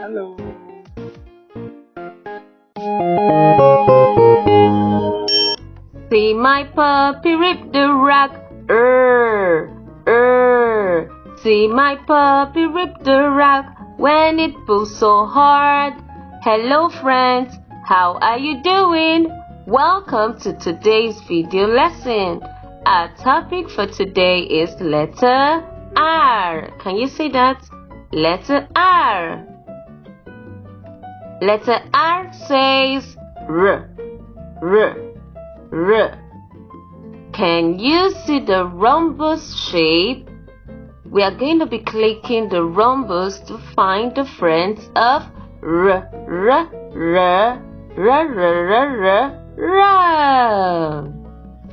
Hello. See my puppy rip the rug. See my puppy rip the rug when it pulls so hard. Hello friends, how are you doing? Welcome to today's video lesson. Our topic for today is letter R. Can you say that? Letter R. Letter R says R. Can you see the rhombus shape? We are going to be clicking the rhombus to find the friends of R.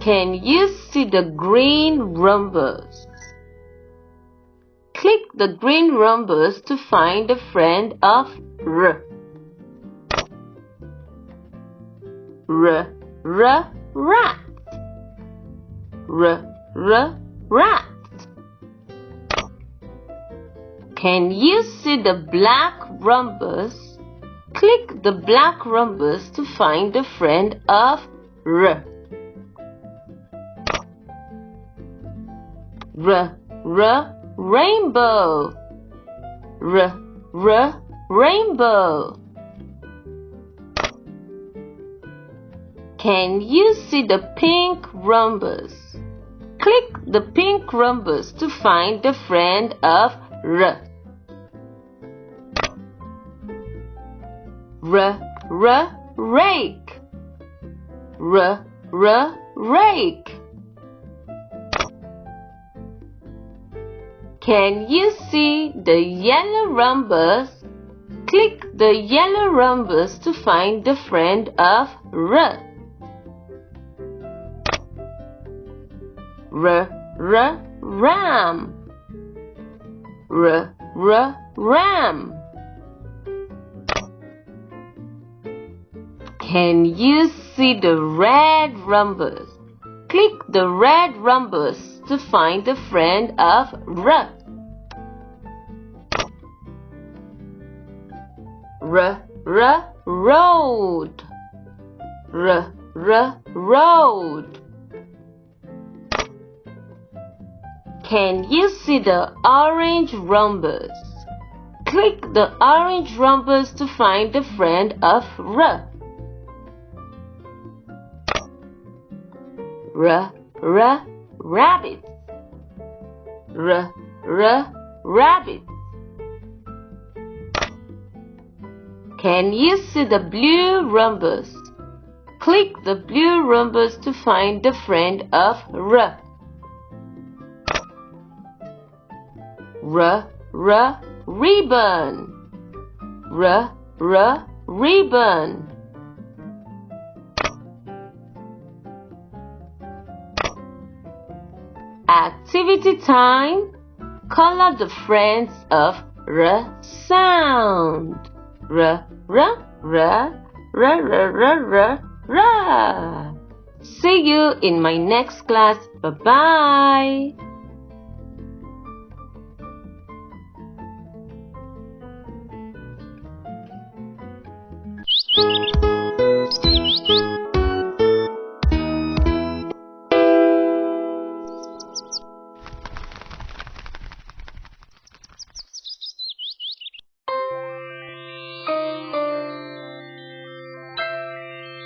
Can you see the green rhombus? Click the green rhombus to find the friend of R. Rat. Rat. Can you see the black rhombus? Click the black rhombus to find the friend of R. Rainbow. Rainbow. Can you see the pink rhombus? Click the pink rhombus to find the friend of R. Rake. Rake. Can you see the yellow rhombus? Click the yellow rhombus to find the friend of R. Ram. Ram. Can you see the red rhombus? Click the red rhombus to find the friend of R. Road. Road. Can you see the orange rhombus? Click the orange rhombus to find the friend of R. Rabbit. Rabbit. Can you see the blue rhombus? Click the blue rhombus to find the friend of R. Ribbon. Ribbon. Activity time. Color the friends of R sound. See you in my next class. Bye-bye.